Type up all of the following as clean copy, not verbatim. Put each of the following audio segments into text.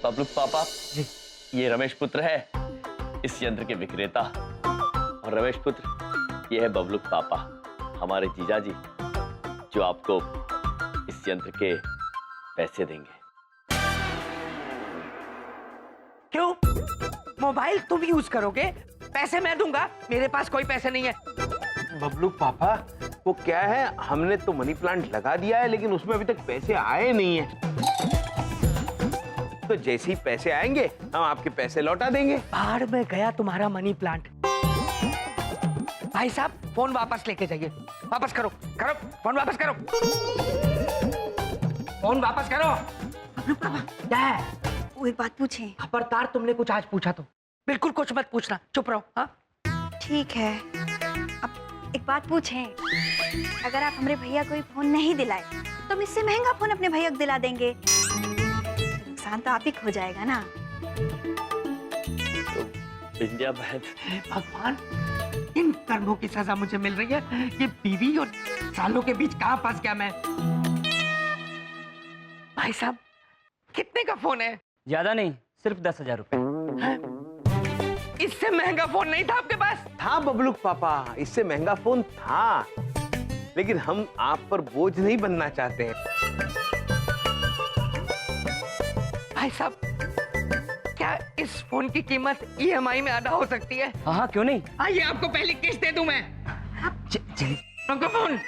बबलू पापा जी। ये रमेश पुत्र है, इस यंत्र के विक्रेता। और रमेश पुत्र ये है बबलू पापा, हमारे जीजा जी, जो आपको इस यंत्र के पैसे देंगे। क्यों? मोबाइल तुम यूज करोगे, पैसे मैं दूंगा? मेरे पास कोई पैसे नहीं है। बबलू पापा, वो क्या है, हमने तो मनी प्लांट लगा दिया है लेकिन उसमें अभी तक पैसे आए नहीं है। तो जैसे ही पैसे आएंगे हम आपके पैसे लौटा देंगे। बाहर में गया तुम्हारा मनी प्लांट। भाई साहब, फोन वापस लेके जाइए। वापस करो, करो फोन वापस करो, फोन वापस करो। क्या है? वो एक बात पूछे? खबरदार, तुमने कुछ आज पूछा तो बिल्कुल कुछ मत पूछना, चुप रहो। हाँ ठीक है। अब एक बात पूछें, अगर आप हमारे भैया को फोन नहीं दिलाए तो हम इससे महंगा फोन अपने भैया को दिला देंगे। नुकसान तो आप ही को हो जाएगा ना। विंध्या बहन, भगवान, इन कर्मों की सजा मुझे मिल रही है। ये बीवी और सालों के बीच कहाँ फंस गया मैं। भाई साहब, कितने का फोन है? ज्यादा नहीं, सिर्फ 10,000 रुपए। इससे महंगा फोन नहीं था आपके पास? था बबलू पापा, इससे महंगा फोन था, लेकिन हम आप पर बोझ नहीं बनना चाहते हैं। भाई साहब, क्या इस फोन की कीमत EMI में अदा हो सकती है? हाँ, क्यों नहीं। आइए, आपको पहली किस्त दे दूं मैं। आपको फोन।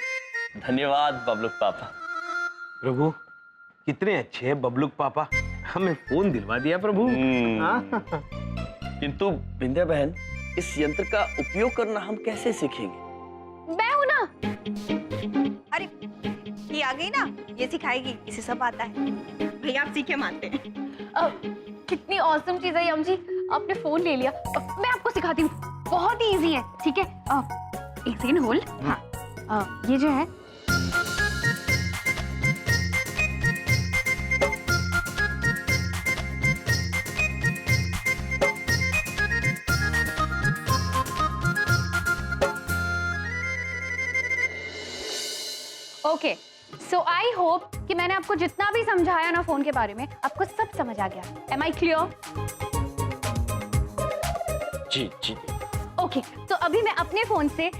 धन्यवाद बबलू पापा। प्रभु, कितने अच्छे हैं बबलू पापा, हमें फोन दिलवा दिया प्रभु। हाँ? किंतु विंध्या बहन, इस यंत्र का उपयोग करना हम कैसे सीखेंगे? मैं हूं ना। अरे ये आ गई ना, ये सिखाएगी, इसे सब आता है। भैया आप सीखे मानते हैं। कितनी औसम चीज है यम जी, आपने फोन ले लिया। मैं आपको सिखाती हूँ, बहुत ही इजी है। ठीक है, एक सेकंड होल्ड। हाँ, ये जो है ओके। सो आई होप कि मैंने आपको जितना भी समझाया ना फोन के बारे में, आपको सब समझ आ गया। Am I clear? जी जी। ओके, तो अभी मैं अपने फोन से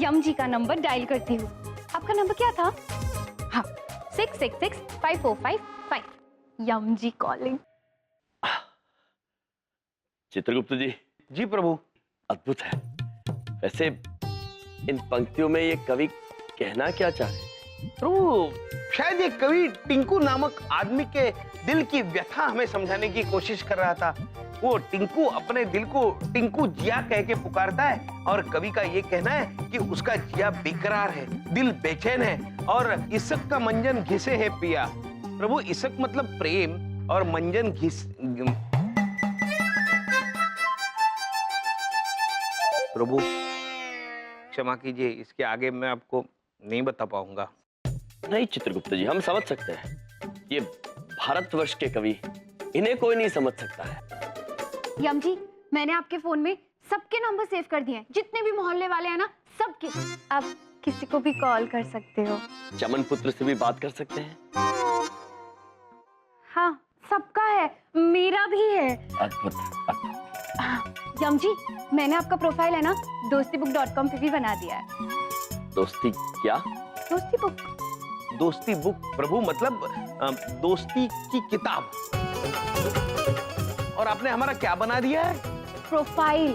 यम जी का नंबर डायल करती हूँ। आपका नंबर क्या था? हाँ, 6665455। यम जी कॉलिंग। चित्रगुप्त जी। जी प्रभु। अद्भुत है। वैसे इन पंक्तियों में ये कवि कहना क्या चाहे? प्रभु, शायद ये कवि टिंकू नामक आदमी के दिल की व्यथा हमें समझाने की कोशिश कर रहा था। वो टिंकू अपने दिल को टिंकू जिया कह के पुकारता है, और कवि का ये कहना है कि उसका जिया बेकरार है, दिल बेचैन है, और इसक का मंजन घिसे है पिया। प्रभु, इसक मतलब प्रेम और मंजन घिस। प्रभु क्षमा कीजिए, इसके आगे मैं आपको नहीं बता पाऊंगा। नहीं चित्रगुप्त जी, हम समझ सकते हैं। ये भारतवर्ष के कवि, इन्हें कोई नहीं समझ सकता है। यम जी, मैंने आपके फोन में सबके नंबर सेव कर दिए हैं, जितने भी मोहल्ले वाले हैं ना, सबके। आप किसी को भी कॉल कर सकते हो। चमन पुत्र से भी बात कर सकते हैं। हाँ, सबका है, मेरा भी है। अद्भुत, अद्भुत। यम जी, मैंने आपका प्रोफाइल है ना dostibook.com पे भी बना दिया है। दोस्ती क्या? दोस्ती बुक। दोस्ती बुक प्रभु, मतलब दोस्ती की किताब। और आपने हमारा क्या बना दिया है? प्रोफाइल।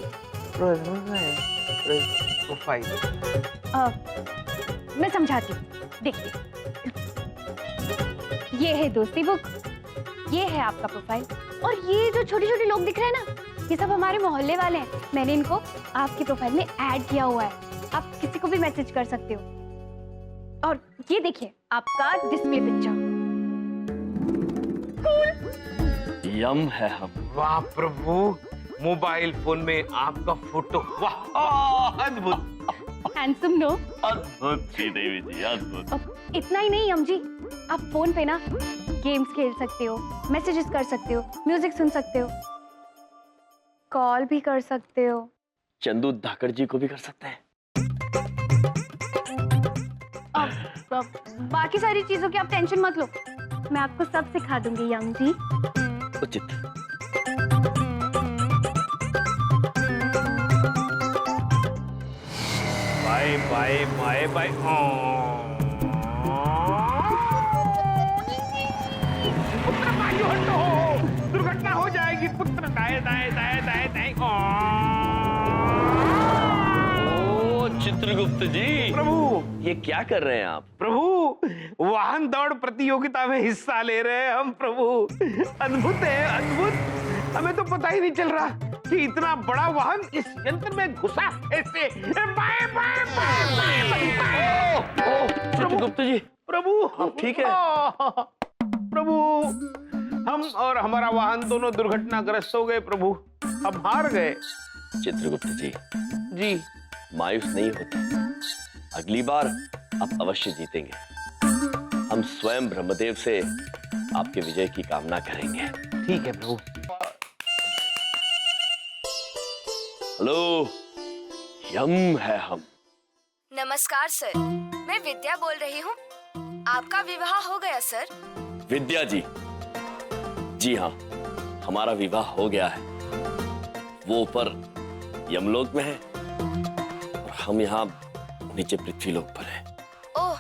प्रोफाइल। मैं समझाती हूँ, देखिए। ये है दोस्ती बुक, ये है आपका प्रोफाइल, और ये जो छोटे छोटे लोग दिख रहे हैं ना, ये सब हमारे मोहल्ले वाले हैं। मैंने इनको आपकी प्रोफाइल में ऐड किया हुआ है। आप किसी को भी मैसेज कर सकते हो। और ये देखिए आपका डिस्प्ले पिक्चर। यम है हम। वाह प्रभु, मोबाइल फोन में आपका फोटो, वाह अद्भुत। Handsome no? अद्भुत श्रीदेवी जी, अद्भुत। अब इतना ही नहीं यम जी, आप फोन पे ना गेम्स खेल सकते हो, मैसेजेस कर सकते हो, म्यूजिक सुन सकते हो, कॉल भी कर सकते हो। चंदू धाकड़ जी को भी कर सकते हैं। बाकी सारी चीजों की आप टेंशन मत लो, मैं आपको सब सिखा दूंगी यम जी। उचित। Bye bye bye bye. पुत्र बाजू हटो, दुर्घटना हो जाएगी। पुत्र दाएं दाएं दाएं दाएं दाएं। ओ चित्रगुप्त जी, प्रभु, ये क्या कर रहे हैं आप? प्रभु, वाहन दौड़ प्रतियोगिता में हिस्सा ले रहे हैं हम प्रभु। अद्भुत है, अद्भुत। हमें तो पता ही नहीं चल रहा कि इतना बड़ा वाहन इस यंत्र में घुसा कैसे। Bye bye bye bye bye. ओ चित्रगुप्त जी, प्रभु, आप ठीक है? प्रभु, हम और हमारा वाहन दोनों दुर्घटनाग्रस्त हो गए प्रभु। हम हार गए। चित्रगुप्त जी, जी, मायूस नहीं होते। अगली बार आप अवश्य जीतेंगे। हम स्वयं ब्रह्मदेव से आपके विजय की कामना करेंगे। ठीक है प्रभु। हेलो, यम है हम। नमस्कार सर, मैं विद्या बोल रही हूँ। आपका विवाह हो गया सर? विद्या जी हाँ, हमारा विवाह हो गया है। वो ऊपर यमलोक में है और हम यहाँ नीचे पृथ्वीलोक पर हैं। ओह,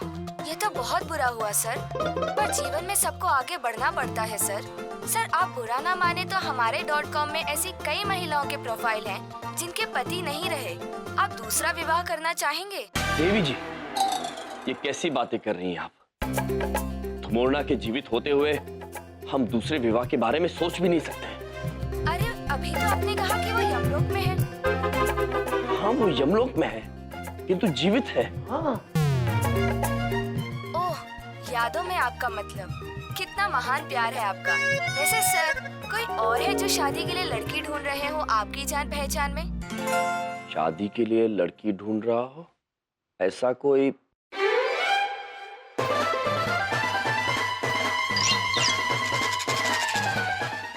ये तो बहुत बुरा हुआ सर। पर जीवन में सबको आगे बढ़ना पड़ता है सर। सर, आप बुरा ना माने तो हमारे .com में ऐसी कई महिलाओं के प्रोफाइल हैं जिनके पति नहीं रहे। आप दूसरा विवाह करना चाहेंगे? देवी जी, ये कैसी बातें कर रही हैं आप? धुमोरना के जीवित होते हुए हम दूसरे विवाह के बारे में सोच भी नहीं सकते। अरे, अभी तो आपने कहा कि वो यमलोक में है। हाँ, वो यमलोक में है, किंतु जीवित है। हाँ। ओह, यादों में आपका मतलब। कितना महान प्यार है आपका। वैसे सर, कोई और है जो शादी के लिए लड़की ढूंढ रहे हो आपकी जान पहचान में? शादी के लिए लड़की ढूंढ रहा हो ऐसा कोई?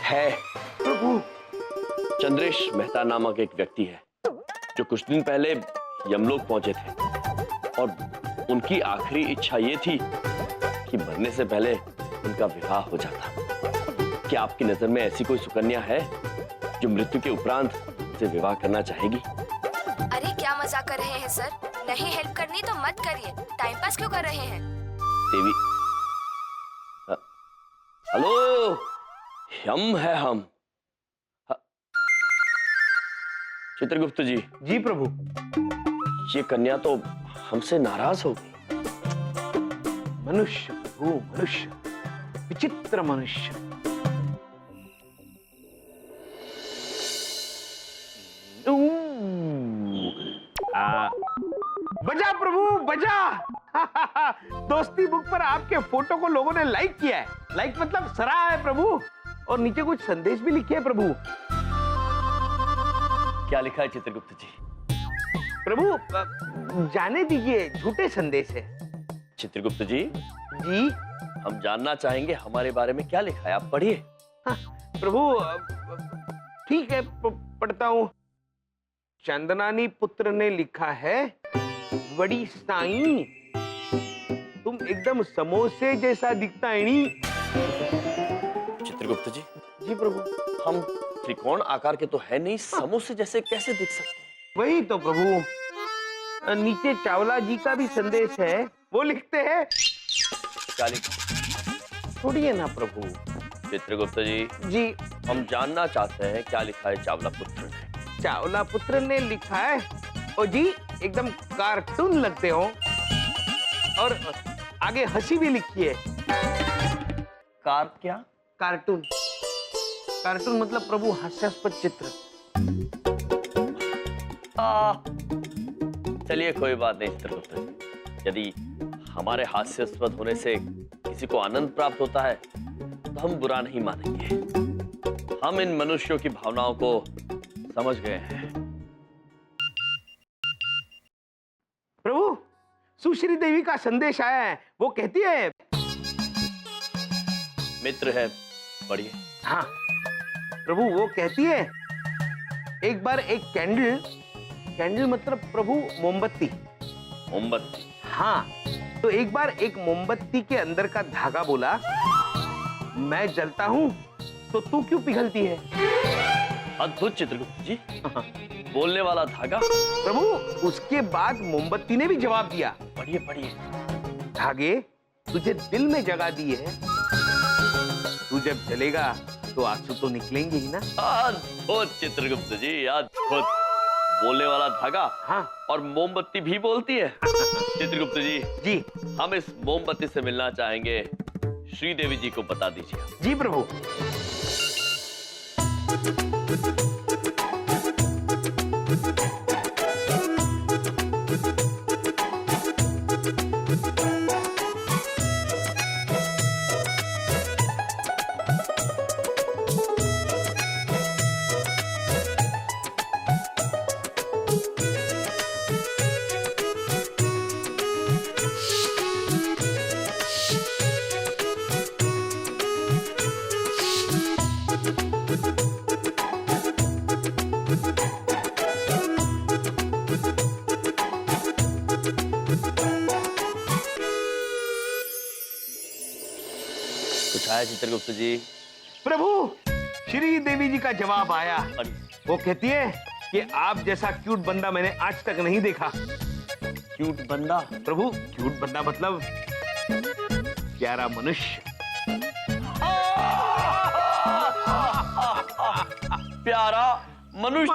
है प्रभु, चंद्रेश मेहता नामक एक व्यक्ति है जो कुछ दिन पहले यमलोक पहुंचे थे और उनकी आखिरी इच्छा ये थी कि मरने से पहले उनका विवाह हो जाता। क्या आपकी नजर में ऐसी कोई सुकन्या है जो मृत्यु के उपरांत उनसे विवाह करना चाहेगी? अरे, क्या मजाक कर रहे हैं सर? नहीं हेल्प करनी तो मत करिए। टाइम पास क्यों कर रहे हैं? देवी, हेलो, हम है हम। चित्रगुप्त जी। जी प्रभु। ये कन्या तो हमसे नाराज हो गई। मनुष्य प्रभु, मनुष्य, विचित्र मनुष्य। बजा प्रभु, बजा। दोस्ती बुक पर आपके फोटो को लोगों ने लाइक किया है। लाइक मतलब सराहा है प्रभु। और नीचे कुछ संदेश भी लिखे हैं प्रभु। क्या लिखा है चित्रगुप्त जी? प्रभु, जाने दीजिए, झूठे संदेश है। चित्रगुप्त जी, जी हम जानना चाहेंगे हमारे बारे में क्या लिखा है, आप पढ़िए। हाँ, प्रभु, ठीक है, पढ़ता हूँ। चंदनानी पुत्र ने लिखा है, बड़ी साईं, तुम एकदम समोसे जैसा दिखता है नी। चित्रगुप्त जी, जी प्रभु। हम त्रिकोण आकार के तो है नहीं, समोसे जैसे कैसे दिख सकते हैं? वही तो प्रभु। नीचे चावला जी का भी संदेश है, वो लिखते हैं। क्या लिखा? छोड़िए ना प्रभु। चित्रगुप्त जी, जी, हम जानना चाहते हैं क्या लिखा है चावला पुत्र ने। चावला पुत्र ने लिखा है, ओ जी, एकदम कार्टून लगते हो। और आगे हंसी भी लिखी है। क्या? कार्टून। कार्टून मतलब प्रभु हास्यास्पद चित्र। चलिए, कोई बात नहीं चित्रगुप्त जी। यदि हमारे हास्यास्पद होने से किसी को आनंद प्राप्त होता है तो हम बुरा नहीं मानेंगे। हम इन मनुष्यों की भावनाओं को समझ गए हैं। प्रभु, सुश्री देवी का संदेश आया है। वो कहती है, मित्र है, पढ़िए। हाँ प्रभु, वो कहती है, एक बार एक कैंडल, कैंडल मतलब प्रभु मोमबत्ती। मोमबत्ती? हाँ, तो एक बार एक मोमबत्ती के अंदर का धागा बोला, मैं जलता हूँ तो तू क्यों पिघलती है? अद्भुत चित्रगुप्त जी, बोलने वाला धागा। प्रभु, उसके बाद मोमबत्ती ने भी जवाब दिया। पढ़िए पढ़िए। धागे तुझे दिल में जगा दी है, तू जब जलेगा तो आंसू तो निकलेंगे ही ना। अद्भुत चित्रगुप्त जी, अद्भुत। बोलने वाला धागा, हाँ, और मोमबत्ती भी बोलती है। चित्रगुप्त जी, जी हम इस मोमबत्ती से मिलना चाहेंगे, श्रीदेवी जी को बता दीजिए। जी प्रभु। कुछ आया चित्रगुप्त जी? प्रभु, श्री देवी जी का जवाब आया। अरे, वो कहती है कि आप जैसा क्यूट बंदा मैंने आज तक नहीं देखा। क्यूट बंदा? प्रभु, क्यूट बंदा मतलब प्यारा मनुष्य। प्यारा मनुष्य।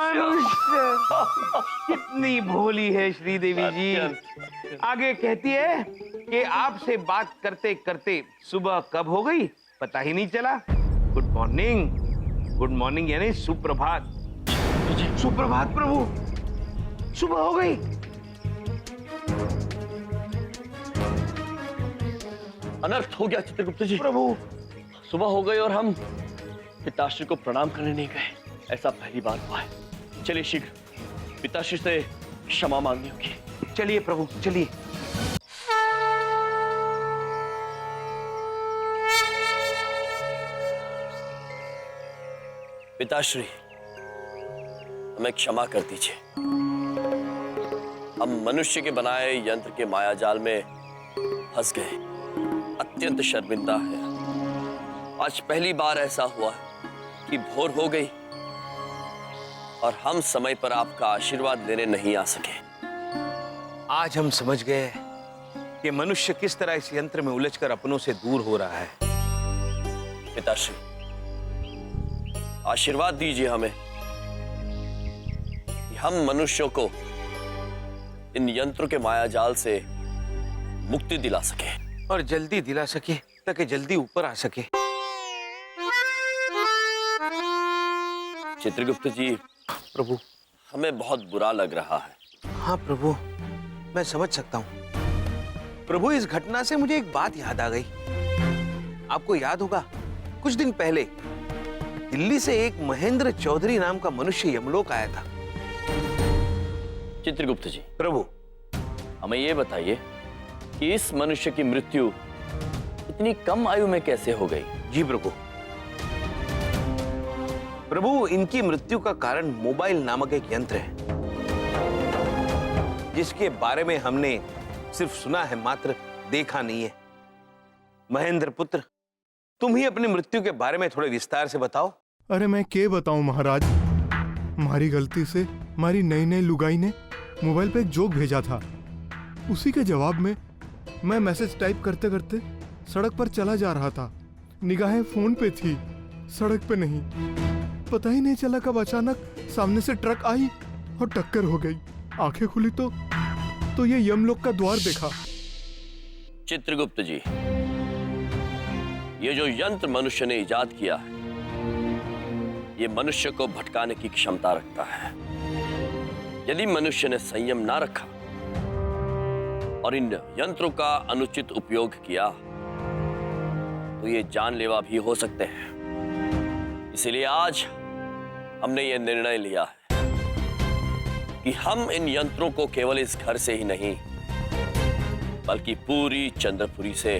कितनी भोली है श्री देवी जी। आगे कहती है कि आपसे बात करते करते सुबह कब हो गई पता ही नहीं चला। Good morning. गुड मॉर्निंग यानी सुप्रभात। सुप्रभात प्रभु, सुबह हो गई। अनर्थ हो गया चित्रगुप्त जी। प्रभु, सुबह हो गई और हम पिताश्री को प्रणाम करने नहीं गए, ऐसा पहली बार हुआ है। चलिए शीघ्र पिताश्री से क्षमा मांगनी होगी। चलिए प्रभु, चलिए। पिताश्री, हमें क्षमा कर दीजिए। हम मनुष्य के बनाए यंत्र के मायाजाल में फंस गए। अत्यंत शर्मिंदा है। आज पहली बार ऐसा हुआ कि भोर हो गई और हम समय पर आपका आशीर्वाद लेने नहीं आ सके। आज हम समझ गए कि मनुष्य किस तरह इस यंत्र में उलझकर अपनों से दूर हो रहा है। पिताश्री, आशीर्वाद दीजिए हमें कि हम मनुष्यों को इन यंत्रों के मायाजाल से मुक्ति दिला सके और जल्दी दिला सके ताकि जल्दी ऊपर आ सके। चित्रगुप्त जी, प्रभु, हमें बहुत बुरा लग रहा है। हाँ प्रभु, मैं समझ सकता हूँ। प्रभु, इस घटना से मुझे एक बात याद आ गई। आपको याद होगा कुछ दिन पहले दिल्ली से एक महेंद्र चौधरी नाम का मनुष्य यमलोक आया था। चित्रगुप्त जी, प्रभु, हमें ये बताइए कि इस मनुष्य की मृत्यु इतनी कम आयु में कैसे हो गई? जी प्रभु। प्रभु, इनकी मृत्यु का कारण मोबाइल नामक एक यंत्र है, जिसके बारे में हमने सिर्फ सुना है, मात्र देखा नहीं है। महेंद्र पुत्र, तुम ही अपनी मृत्यु के बारे में थोड़े विस्तार से बताओ। अरे मैं क्या बताऊं महाराज, हमारी गलती से हमारी नई नई लुगाई ने मोबाइल पे एक जोक भेजा था। उसी के जवाब में मैं मैसेज टाइप करते करते सड़क पर चला जा रहा था। निगाहें फोन पे थी, सड़क पे नहीं। पता ही नहीं चला कब अचानक सामने से ट्रक आई और टक्कर हो गई। आंखें खुली तो ये यमलोक का द्वार देखा। चित्रगुप्त जी, ये जो यंत्र मनुष्य ने इजाद किया है, ये मनुष्य को भटकाने की क्षमता रखता है। यदि मनुष्य ने संयम ना रखा और इन यंत्रों का अनुचित उपयोग किया तो ये जानलेवा भी हो सकते हैं। इसलिए आज हमने ये निर्णय लिया है कि हम इन यंत्रों को केवल इस घर से ही नहीं बल्कि पूरी चंद्रपुरी से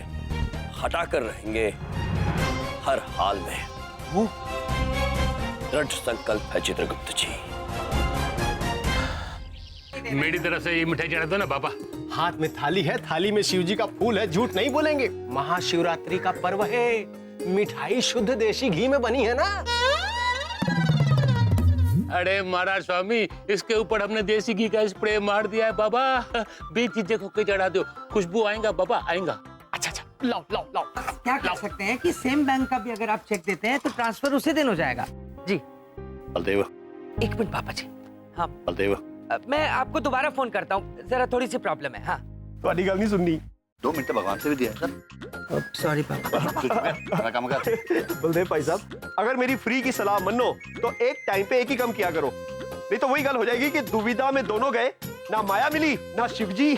हटाकर रहेंगे हर हाल में। दृढ़ संकल्प है चित्रगुप्त जी। मेरी तरफ से ये मिठाई चढ़ा दो ना पापा। हाथ में थाली है, थाली में शिव जी का फूल है, झूठ नहीं बोलेंगे। महाशिवरात्रि का पर्व है, मिठाई शुद्ध देसी घी में बनी है ना। अरे महाराज स्वामी, इसके ऊपर हमने देसी घी का स्प्रे मार दिया है बाबा। 20 चीजें खोके चढ़ा दो, खुशबू आएगा बाबा, आएगा। अच्छा अच्छा, लाओ लाओ लाओ। क्या कर सकते हैं कि सेम बैंक का भी अगर आप चेक देते हैं तो ट्रांसफर उसी दिन हो जाएगा। जी बलदेव, 1 मिनट पापा जी। हाँ बलदेव, मैं आपको दोबारा फोन करता हूँ, जरा थोड़ी सी प्रॉब्लम है। हाँ तुम्हारी गल नहीं सुननी। 2 मिनट भगवान से भी दिया सर। सॉरी पापा। काम कर। बलदेव भाई साहब, अगर मेरी फ्री की सलाह मानो तो एक टाइम पे एक ही काम किया करो, नहीं तो वही गल हो जाएगी कि दुविधा में दोनों गए, ना माया मिली ना शिवजी।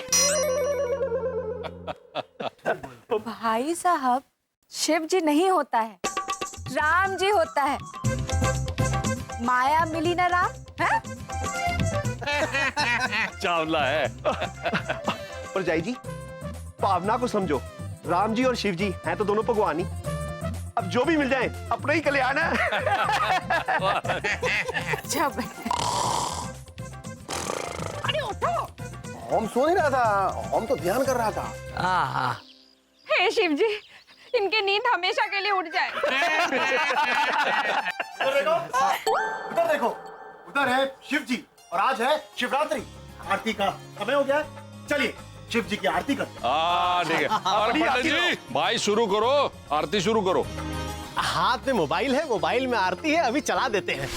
भाई साहब, शिव जी नहीं होता है, राम जी होता है। माया मिली ना राम है? चावला है। और जाई जी, भावना को समझो, राम जी और शिव जी हैं तो दोनों भगवान ही। अब जो भी मिल जाए अपना ही कल्याण है। हम सो नहीं रहा था, हम तो ध्यान कर रहा था। हाँ हाँ। हे शिव जी, इनकी नींद हमेशा के लिए उड़ जाए। उधर देखो, उधर है शिव जी और आज है शिवरात्रि। आरती का समय हो गया है, चलिए शिव जी की आरती करते हैं। ठीक है। अरे पंडित जी, भाई शुरू करो, आरती शुरू करो। हाथ में मोबाइल है, मोबाइल में आरती है, अभी चला देते हैं।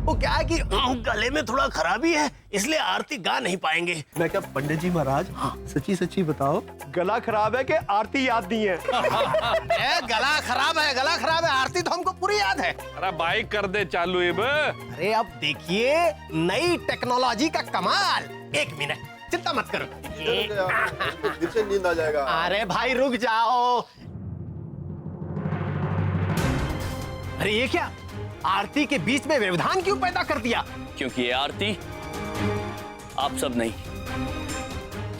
वो क्या है कि गले में थोड़ा खराबी है, इसलिए आरती गा नहीं पाएंगे। मैं क्या पंडित जी महाराज, सच्ची सच्ची बताओ, गला खराब है कि आरती याद नहीं है? गला खराब है, गला खराब है, आरती तो हमको पूरी याद है। अरे भाई कर दे चालू अब। अरे अब देखिए नई टेक्नोलॉजी का कमाल। 1 मिनट, चिंता मत करो। फिर से नींद आ जाएगा। अरे भाई रुक जाओ। अरे ये क्या, आरती के बीच में व्यवधान क्यों पैदा कर दिया? क्योंकि ये आरती आप सब नहीं,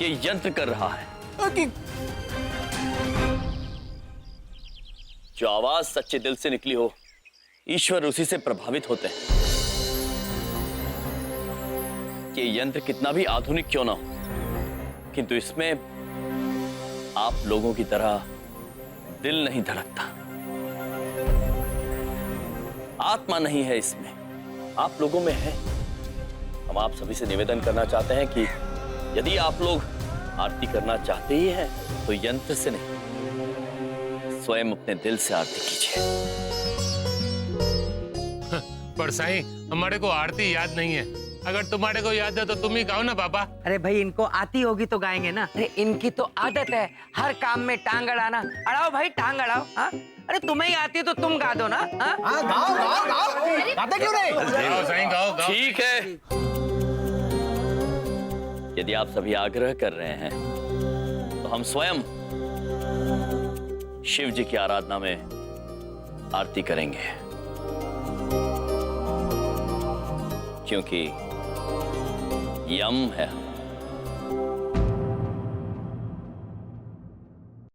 ये यंत्र कर रहा है। जो आवाज सच्चे दिल से निकली हो, ईश्वर उसी से प्रभावित होते हैं। ये यंत्र कितना भी आधुनिक क्यों ना हो, किंतु इसमें आप लोगों की तरह दिल नहीं धड़कता, आत्मा नहीं है इसमें, आप लोगों में है। हम आप सभी से निवेदन करना चाहते हैं कि यदि आप लोग आरती करना चाहते ही हैं तो यंत्र से नहीं, स्वयं अपने दिल से आरती कीजिए। पर साईं, हमारे को आरती याद नहीं है। अगर तुम्हारे को याद है तो तुम ही गाओ ना बाबा। अरे भाई, इनको आती होगी तो गाएंगे ना। अरे इनकी तो आदत है हर काम में टांग अड़ाना। अड़ाओ भाई, टांग अड़ाओ। हाँ, अरे तुम्हें ही आती है तो तुम गा दो ना। हाँ, गाओ गाओ गाओ, गाते क्यों नहीं? गाओ साईं, गाओ गाओ। ठीक है, यदि आप सभी आग्रह कर रहे हैं तो हम स्वयं शिव जी की आराधना में आरती करेंगे, क्योंकि यम है।